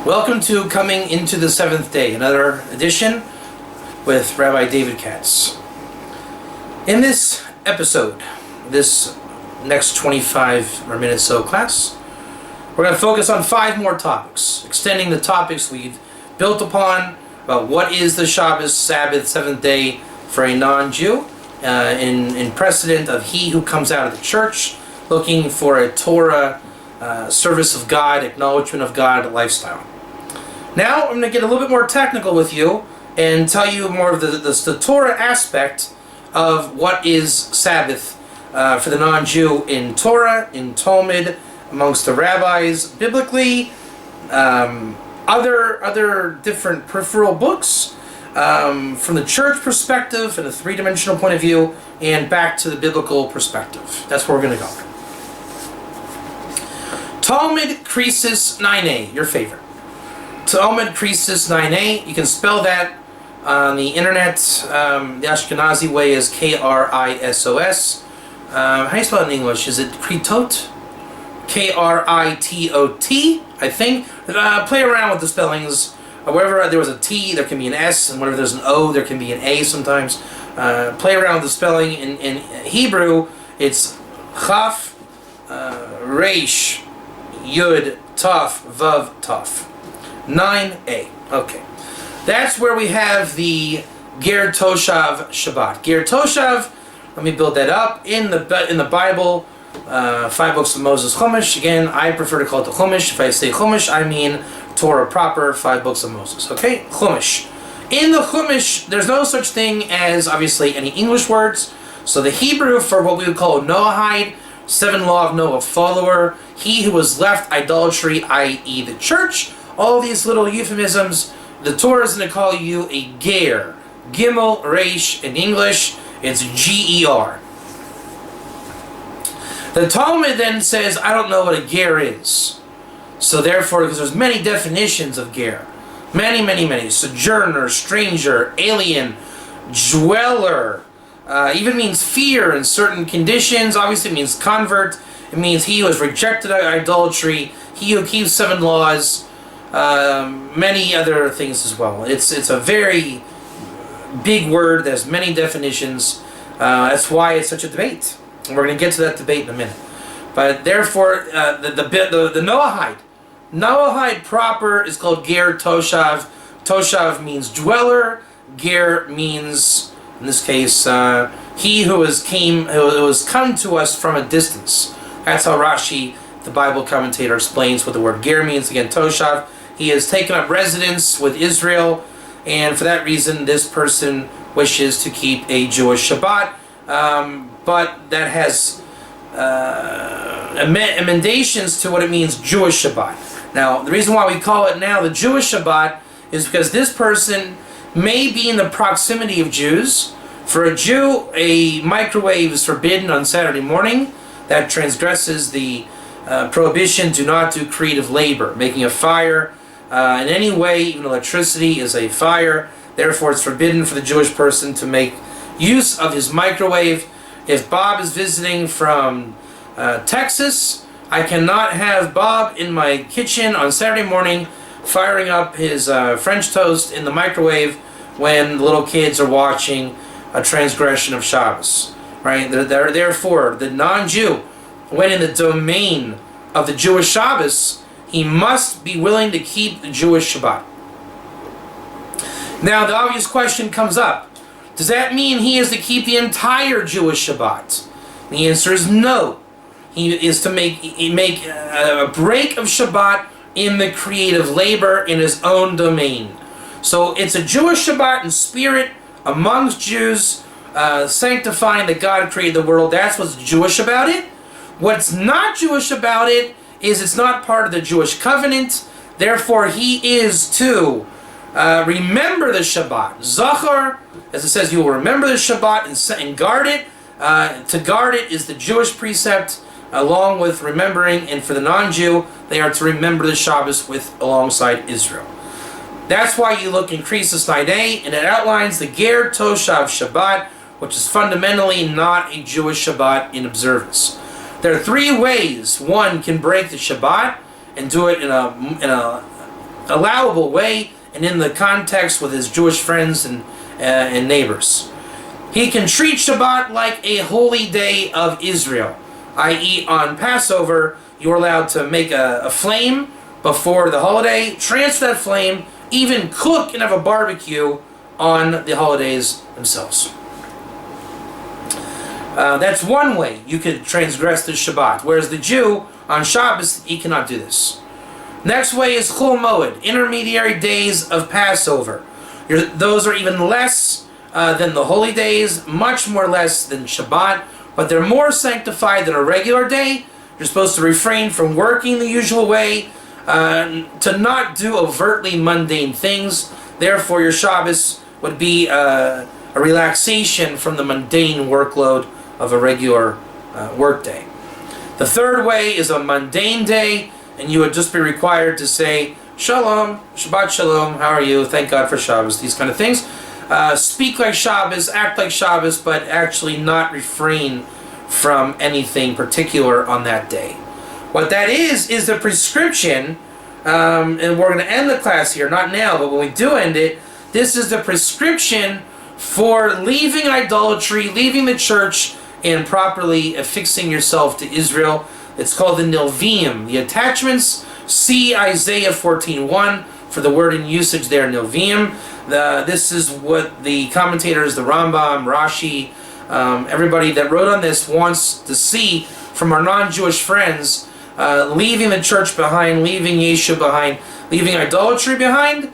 Welcome to Coming into the Seventh Day, another edition with Rabbi David Katz. In this episode, this next 25 or minutes so class, we're going to focus on 5 more topics, extending the topics we've built upon about what is the Shabbos, Sabbath, seventh day for a non-Jew, in precedent of he who comes out of the church looking for a Torah service of God, acknowledgement of God lifestyle. Now I'm going to get a little bit more technical with you and tell you more of the Torah aspect of what is Sabbath for the non-Jew in Torah, in Talmud, amongst the rabbis, biblically, other different peripheral books, from the church perspective and a three-dimensional point of view, and back to the biblical perspective. That's where we're going to go. Talmud Krisis 9a, your favorite. Talmud Krisis 9a, you can spell that on the internet. The Ashkenazi way is Krisos. How do you spell it in English? Is it Kritot? Kritot, I think. Play around with the spellings. Wherever there was a T, there can be an S, and wherever there's an O, there can be an A sometimes. Play around with the spelling. In Hebrew, it's Chaf, Reish, Yud, Taf, Vav, Taf. 9a. Okay. That's where we have the Ger Toshav Shabbat. Ger Toshav, let me build that up. In the Bible, 5 books of Moses Chumash. Again, I prefer to call it the Chumash. If I say Chumash, I mean Torah proper, 5 books of Moses. Okay? Chumash. In the Chumash, there's no such thing as, obviously, any English words. So the Hebrew for what we would call Noahide, 7 law of Noah follower, he who was left idolatry, i.e. the church, all these little euphemisms, the Torah is going to call you a ger. Gimel, Reish, in English, it's G-E-R. The Talmud then says, I don't know what a ger is. So therefore, because there's many definitions of ger. Many. Sojourner, stranger, alien, dweller. Even means fear in certain conditions. Obviously it means convert. It means he who has rejected idolatry. He who keeps 7 laws. Many other things as well. It's a very big word. There's many definitions. That's why it's such a debate. And we're going to get to that debate in a minute. But therefore, the Noahide proper is called Ger Toshav. Toshav means dweller. Ger means, in this case, he who has come to us from a distance. That's how Rashi, the Bible commentator, explains what the word Ger means. Again, Toshav. He has taken up residence with Israel, and for that reason, this person wishes to keep a Jewish Shabbat. But that has emendations to what it means Jewish Shabbat. Now, the reason why we call it now the Jewish Shabbat is because this person may be in the proximity of Jews. For a Jew, a microwave is forbidden on Saturday morning. That transgresses the prohibition, do not do creative labor. Making a fire in any way, even electricity is a fire. Therefore, it's forbidden for the Jewish person to make use of his microwave. If Bob is visiting from Texas, I cannot have Bob in my kitchen on Saturday morning firing up his French toast in the microwave when the little kids are watching a transgression of Shabbos. Right? Therefore, the non-Jew, when in the domain of the Jewish Shabbos, he must be willing to keep the Jewish Shabbat. Now, the obvious question comes up. Does that mean he is to keep the entire Jewish Shabbat? The answer is no. He is to make a break of Shabbat in the creative labor in his own domain. So it's a Jewish Shabbat in spirit amongst Jews, sanctifying that God created the world. That's what's Jewish about it. What's not Jewish about it is it's not part of the Jewish covenant. Therefore, he is to remember the Shabbat. Zachar, as it says, you will remember the Shabbat and guard it. To guard it is the Jewish precept, along with remembering, and for the non-Jew, they are to remember the Shabbos alongside Israel. That's why you look in Krisis 9a, and it outlines the Ger Toshav Shabbat, which is fundamentally not a Jewish Shabbat in observance. There are 3 ways one can break the Shabbat and do it in a allowable way and in the context with his Jewish friends and neighbors. He can treat Shabbat like a holy day of Israel, i.e. on Passover, you're allowed to make a flame before the holiday, transfer that flame, even cook and have a barbecue on the holidays themselves. That's one way you could transgress the Shabbat, whereas the Jew, on Shabbos, he cannot do this. Next way is Chol Moed, intermediary days of Passover. Those are even less than the holy days, much more less than Shabbat, but they're more sanctified than a regular day. You're supposed to refrain from working the usual way, to not do overtly mundane things. Therefore, your Shabbos would be a relaxation from the mundane workload of a regular work day. The third way is a mundane day, and you would just be required to say, Shalom, Shabbat Shalom, how are you? Thank God for Shabbos, these kind of things. Speak like Shabbos, act like Shabbos, but actually not refrain from anything particular on that day. What that is the prescription, and we're going to end the class here, not now, but when we do end it, this is the prescription for leaving idolatry, leaving the church, and properly affixing yourself to Israel. It's called the Nilvim, the attachments. See Isaiah 14:1 for the word in usage there, Nilvim. This is what the commentators, the Rambam, Rashi, everybody that wrote on this wants to see from our non-Jewish friends, leaving the church behind, leaving Yeshu behind, leaving idolatry behind.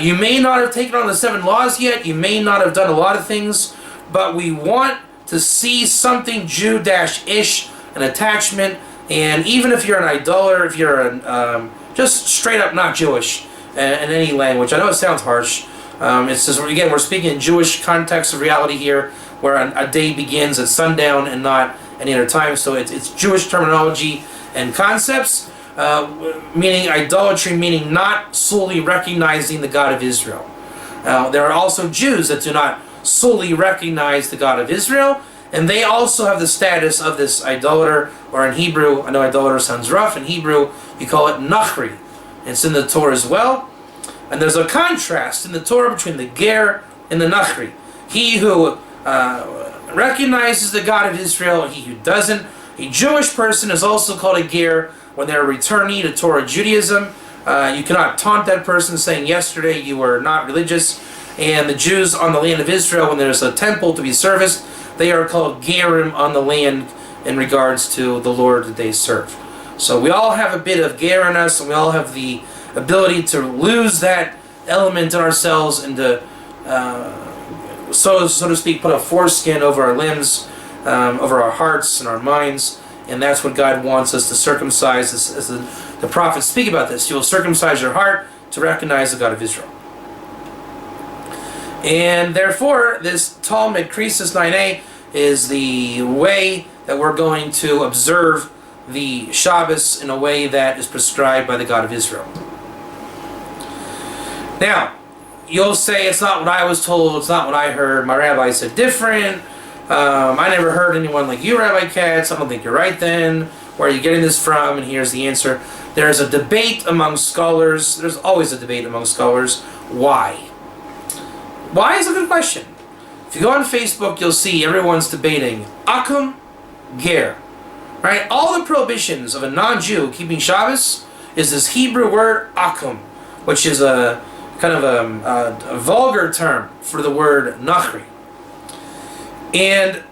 You may not have taken on the 7 laws yet, you may not have done a lot of things, but we want to see something Jew-ish, an attachment, and even if you're an idolater, if you're just straight up not Jewish in any language, I know it sounds harsh, it's just, again, we're speaking in Jewish context of reality here, where a day begins at sundown and not any other time, so it's Jewish terminology and concepts, meaning idolatry, meaning not solely recognizing the God of Israel. Now, there are also Jews that do not solely recognize the God of Israel, and they also have the status of this idolater, or in Hebrew, I know idolater sounds rough, in Hebrew you call it nachri. It's in the Torah as well. And there's a contrast in the Torah between the ger and the nachri. He who recognizes the God of Israel, he who doesn't. A Jewish person is also called a ger when they're a returnee to Torah Judaism. You cannot taunt that person saying yesterday you were not religious. And the Jews on the land of Israel, when there's a temple to be serviced, they are called gerim on the land in regards to the Lord that they serve. So we all have a bit of ger in us, and we all have the ability to lose that element in ourselves and to, so to speak, put a foreskin over our limbs, over our hearts and our minds, and that's what God wants us to circumcise. As the prophets speak about this, you will circumcise your heart to recognize the God of Israel. And therefore, this Talmud Krisis 9a is the way that we're going to observe the Shabbos in a way that is prescribed by the God of Israel. Now, you'll say, it's not what I was told, it's not what I heard, my rabbi said different, I never heard anyone like you, Rabbi Katz, I don't think you're right then, where are you getting this from? And here's the answer. There's a debate among scholars, there's always a debate among scholars. Why? Why is a good question. If you go on Facebook, you'll see everyone's debating akum, ger. Right? All the prohibitions of a non-Jew keeping Shabbos is this Hebrew word akum, which is a kind of a vulgar term for the word nachri. And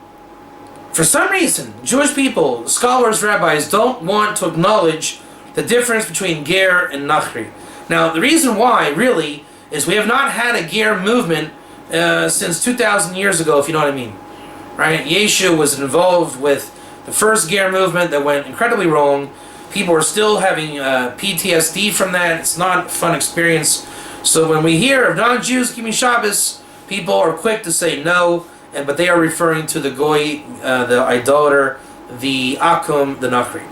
for some reason, Jewish people, scholars, rabbis, don't want to acknowledge the difference between ger and nachri. Now, the reason why, really, is we have not had a ger movement since 2,000 years ago, if you know what I mean. Right? Yeshu was involved with the first ger movement that went incredibly wrong. People are still having PTSD from that. It's not a fun experience. So when we hear of non-Jews keeping Shabbos, people are quick to say no, but they are referring to the goy, the idolater, the akum, the nachri.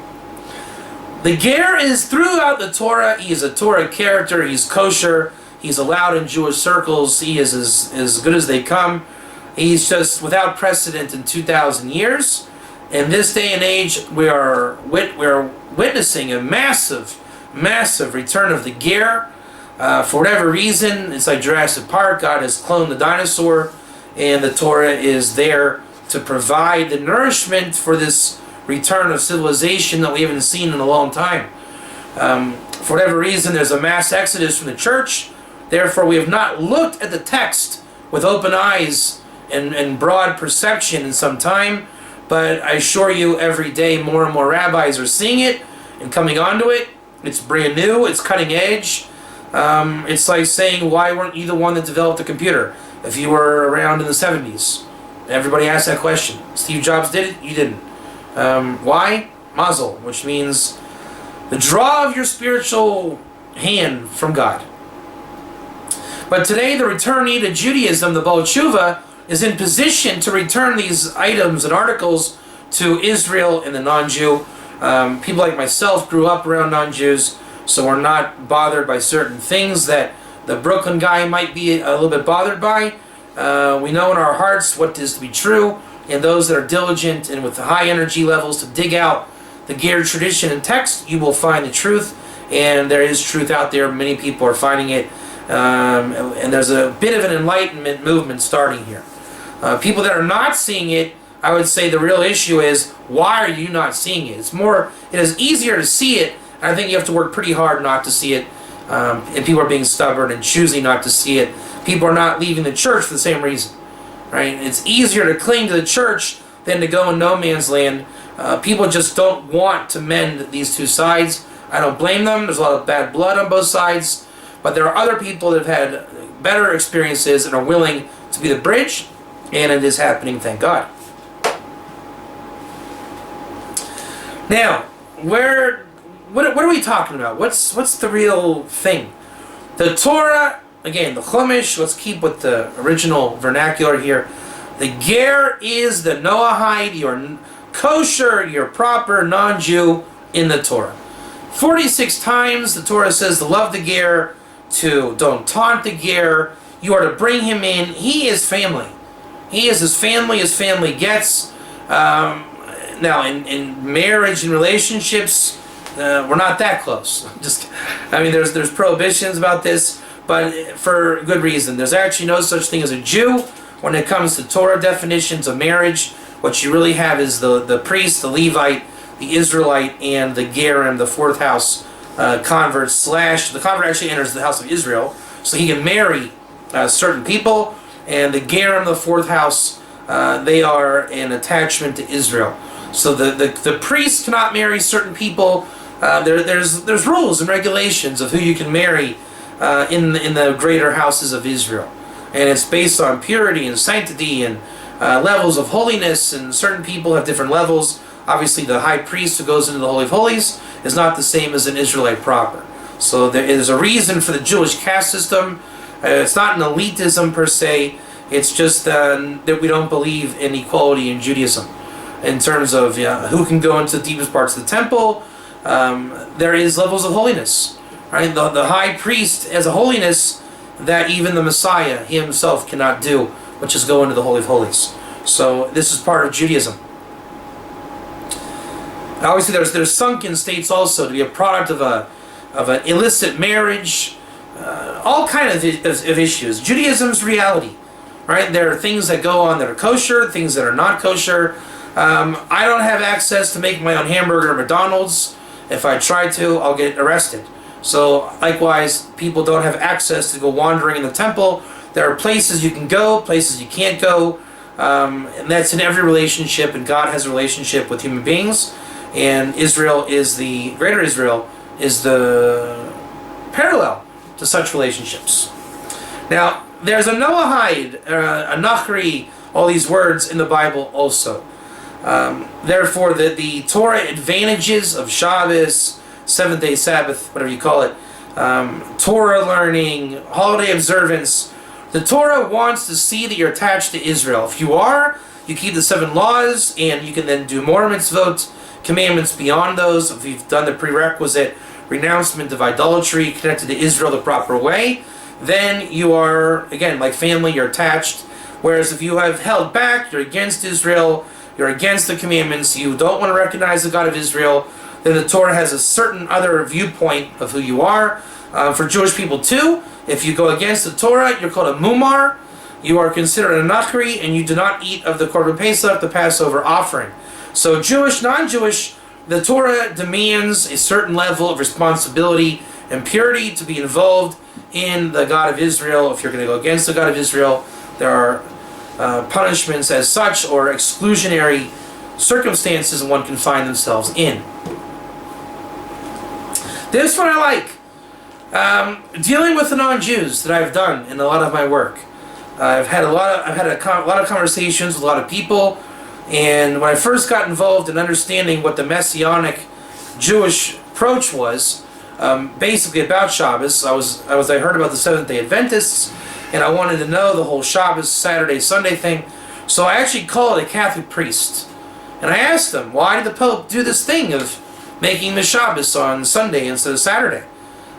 The ger is throughout the Torah. He is a Torah character. He's kosher. He's allowed in Jewish circles. He is as good as they come. He's just without precedent in 2,000 years. In this day and age, we are witnessing a massive return of the ger. For whatever reason, it's like Jurassic Park. God has cloned the dinosaur, and the Torah is there to provide the nourishment for this return of civilization that we haven't seen in a long time. For whatever reason, there's a mass exodus from the church. Therefore, we have not looked at the text with open eyes and broad perception in some time. But I assure you, every day more and more rabbis are seeing it and coming onto it. It's brand new. It's cutting edge. It's like saying, why weren't you the one that developed the computer if you were around in the 70s? Everybody asks that question. Steve Jobs did it, you didn't. Why? Mazel, which means the draw of your spiritual hand from God. But today, the returnee to Judaism, the Baal Tshuva, is in position to return these items and articles to Israel and the non-Jew. People like myself grew up around non-Jews, so we're not bothered by certain things that the Brooklyn guy might be a little bit bothered by. We know in our hearts what is to be true, and those that are diligent and with the high energy levels to dig out the Ger tradition and text, you will find the truth, and there is truth out there. Many people are finding it, and there's a bit of an enlightenment movement starting here. People that are not seeing it, I would say the real issue is, why are you not seeing it? It is easier to see it. I think you have to work pretty hard not to see it, and people are being stubborn and choosing not to see it. People are not leaving the church for the same reason, right? It's easier to cling to the church than to go in no man's land. People just don't want to mend these two sides. I don't blame them. There's a lot of bad blood on both sides, but there are other people that have had better experiences and are willing to be the bridge, and it is happening, thank God. Now, what are we talking about? What's the real thing? The Torah, again, the Chumash, let's keep with the original vernacular here. The Ger is the Noahide, your kosher, your proper non-Jew in the Torah. 46 times the Torah says to love the Ger, to don't taunt the Ger, you are to bring him in. He is family. He is his family gets. Now, in marriage and relationships, we're not that close. There's prohibitions about this, but for good reason. There's actually no such thing as a Jew when it comes to Torah definitions of marriage. What you really have is the priest, the Levite, the Israelite, and the Gerim, the fourth house convert / the convert actually enters the house of Israel, so he can marry certain people, and the Gerim, the fourth house, they are an attachment to Israel. So the priest cannot marry certain people. There's rules and regulations of who you can marry in the greater houses of Israel, and it's based on purity and sanctity and levels of holiness. And certain people have different levels. Obviously, the high priest who goes into the Holy of Holies is not the same as an Israelite proper. So there is a reason for the Jewish caste system. It's not an elitism per se. It's just that we don't believe in equality in Judaism. In terms of who can go into the deepest parts of the temple, there is levels of holiness. Right? The high priest has a holiness that even the Messiah himself cannot do, which is go into the Holy of Holies. So this is part of Judaism. Obviously, there's sunken states also to be a product of an illicit marriage, all kind of issues. Judaism's reality, right? There are things that go on that are kosher, things that are not kosher. I don't have access to make my own hamburger at McDonald's. If I try to, I'll get arrested. So likewise, people don't have access to go wandering in the temple. There are places you can go, places you can't go, and that's in every relationship, and God has a relationship with human beings, and Israel is the greater Israel is the parallel to such relationships. Now, there's a Noahide, a Nachri, all these words in the Bible also. Therefore, the Torah advantages of Shabbos, seventh-day Sabbath, whatever you call it, Torah learning, holiday observance, the Torah wants to see that you're attached to Israel. If you are, you keep the 7 laws, and you can then do more mitzvot, commandments beyond those. If you've done the prerequisite renouncement of idolatry, connected to Israel the proper way, then you are, again, like family, you're attached. Whereas if you have held back, you're against Israel, you're against the commandments, you don't want to recognize the God of Israel, then the Torah has a certain other viewpoint of who you are. For Jewish people too, if you go against the Torah, you're called a mumar. You are considered a nachri, and you do not eat of the Korban Pesach, the Passover offering. So Jewish, non-Jewish, the Torah demands a certain level of responsibility and purity to be involved in the God of Israel. If you're going to go against the God of Israel, there are punishments as such, or exclusionary circumstances one can find themselves in. This one I like. Dealing with the non-Jews that I've done in a lot of my work. I've had a lot of conversations with a lot of people, and when I first got involved in understanding what the Messianic Jewish approach was, basically about Shabbos, I heard about the Seventh-day Adventists, and I wanted to know the whole Shabbos, Saturday, Sunday thing. So I actually called a Catholic priest, and I asked him, why did the Pope do this thing of making the Shabbos on Sunday instead of Saturday?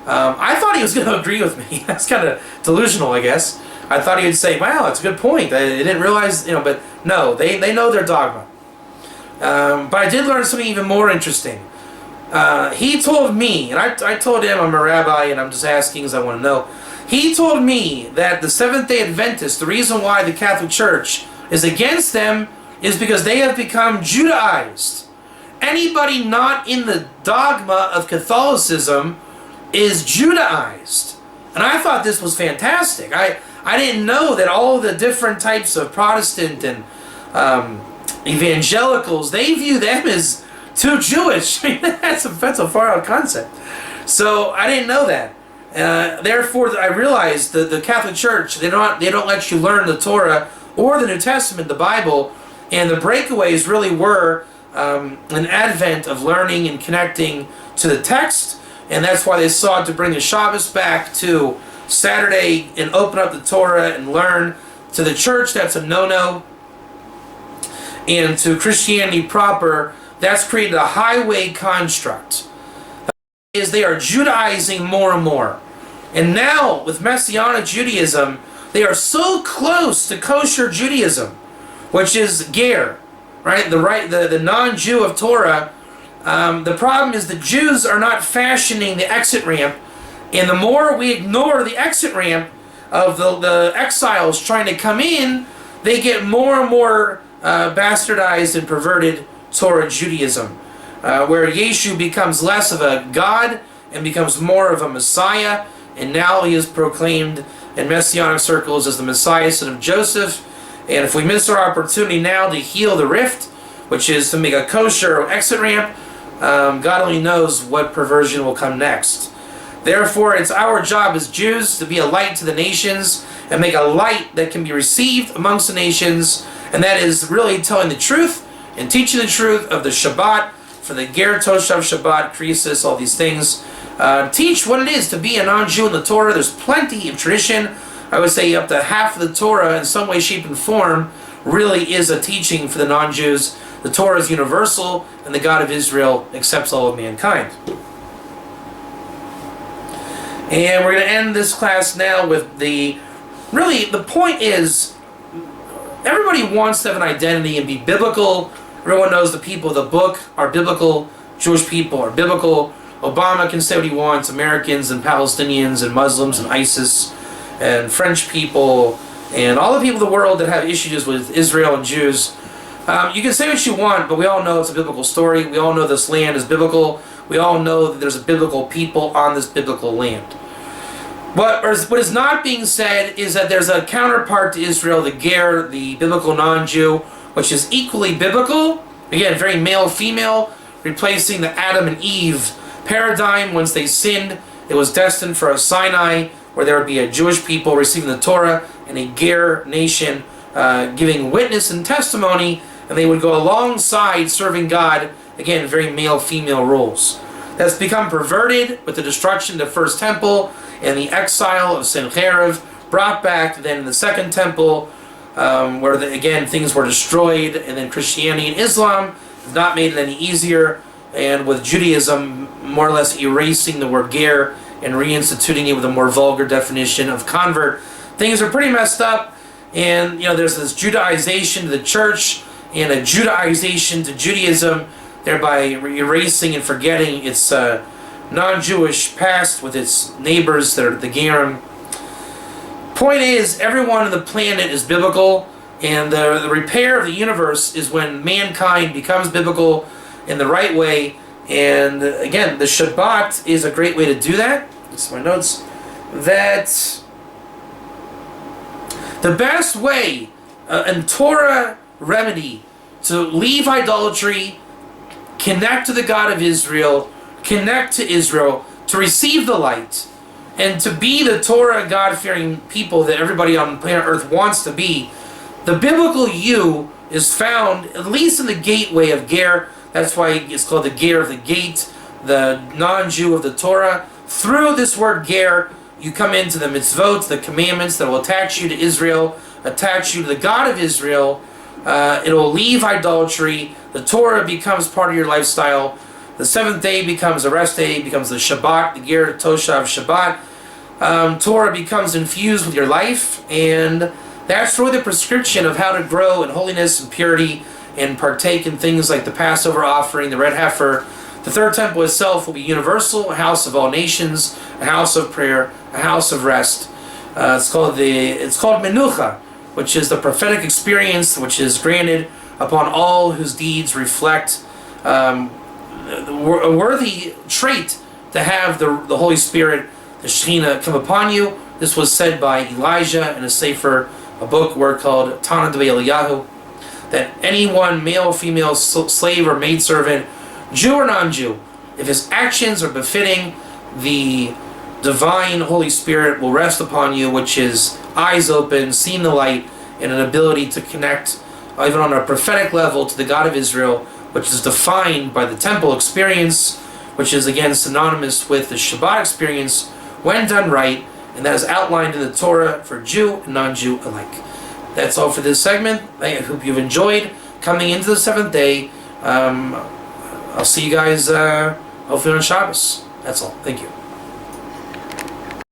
I thought he was going to agree with me. That's kind of delusional, I guess. I thought he would say, wow, that's a good point. I didn't realize, but no, they know their dogma. But I did learn something even more interesting. He told me, and I told him I'm a rabbi and I'm just asking because I want to know. He told me that the Seventh-day Adventists, the reason why the Catholic Church is against them is because they have become Judaized. Anybody not in the dogma of Catholicism is Judaized. And I thought this was fantastic. I didn't know that all the different types of Protestant and evangelicals, they view them as too Jewish. I mean, that's a far out concept. So I didn't know that. Therefore, I realized that the Catholic Church, they don't let you learn the Torah or the New Testament, the Bible, and the breakaways really were an advent of learning and connecting to the text, and that's why they sought to bring the Shabbos back to Saturday and open up the Torah and learn. To the church, that's a no-no. And to Christianity proper, that's created a highway construct. Is they are Judaizing more and more. And now, with Messianic Judaism, they are so close to kosher Judaism, which is ger, right? The non-Jew of Torah. The problem is the Jews are not fashioning the exit ramp, and the more we ignore the exit ramp of the exiles trying to come in, they get more and more bastardized and perverted Torah Judaism, where Yeshu becomes less of a God and becomes more of a Messiah, and now he is proclaimed in Messianic circles as the Messiah, son of Joseph. And if we miss our opportunity now to heal the rift, which is to make a kosher exit ramp, God only knows what perversion will come next. Therefore, it's our job as Jews to be a light to the nations and make a light that can be received amongst the nations, and that is really telling the truth and teaching the truth of the Shabbat, for the Ger Toshav Shabbat, Krisis, all these things. Teach what it is to be a non-Jew in the Torah. There's plenty of tradition. I would say up to half of the Torah in some way, shape, and form really is a teaching for the non-Jews. The Torah is universal, and the God of Israel accepts all of mankind. And we're going to end this class now with the point is, everybody wants to have an identity and be biblical. Everyone knows the people of the book are biblical. Jewish people are biblical. Obama can say what he wants. Americans and Palestinians and Muslims and ISIS and French people and all the people of the world that have issues with Israel and Jews. You can say what you want, but we all know it's a biblical story. We all know this land is biblical. We all know that there's a biblical people on this biblical land. What is not being said is that there's a counterpart to Israel, the Ger, the biblical non-Jew, which is equally biblical. Again, very male-female, replacing the Adam and Eve paradigm. Once they sinned, it was destined for a Sinai, where there would be a Jewish people receiving the Torah and a Ger nation giving witness and testimony, and they would go alongside serving God. Again, very male-female roles. That's become perverted with the destruction of the first temple and the exile of Sennacherib, brought back then in the second temple, where again things were destroyed, and then Christianity and Islam have not made it any easier, and with Judaism more or less erasing the word ger and reinstituting it with a more vulgar definition of convert. Things are pretty messed up, and there's this Judaization to the church and a Judaization to Judaism thereby erasing and forgetting its non-Jewish past with its neighbors that are the Gerim. Point is, everyone on the planet is biblical, and the repair of the universe is when mankind becomes biblical in the right way. And again, the Shabbat is a great way to do that. This is my notes. That the best way and Torah remedy to leave idolatry, connect to the God of Israel, connect to Israel, to receive the light, and to be the Torah God-fearing people that everybody on planet Earth wants to be. The biblical you is found at least in the gateway of Ger. That's why it's called the Ger of the gate, the non-Jew of the Torah. Through this word Ger, you come into the mitzvot, the commandments that will attach you to Israel, attach you to the God of Israel. It will leave idolatry. The Torah becomes part of your lifestyle. The seventh day becomes a rest day, becomes the Shabbat, the Ger Toshav Shabbat. Torah becomes infused with your life, and that's really the prescription of how to grow in holiness and purity and partake in things like the Passover offering, the red heifer. The third temple itself will be universal, a house of all nations, a house of prayer, a house of rest. It's called Menucha, which is the prophetic experience which is granted upon all whose deeds reflect a worthy trait to have the Holy Spirit, the Shekhinah, come upon you. This was said by Elijah in a book called Tana Dve Eliyahu, that anyone, male, female, slave or maidservant, Jew or non-Jew, if his actions are befitting the divine Holy Spirit, will rest upon you, which is eyes open, seeing the light, and an ability to connect, even on a prophetic level, to the God of Israel, which is defined by the temple experience, which is again synonymous with the Shabbat experience when done right, and that is outlined in the Torah for Jew and non-Jew alike. That's all for this segment. I hope you've enjoyed coming into the seventh day. I'll see you guys hopefully on Shabbos. That's all. Thank you.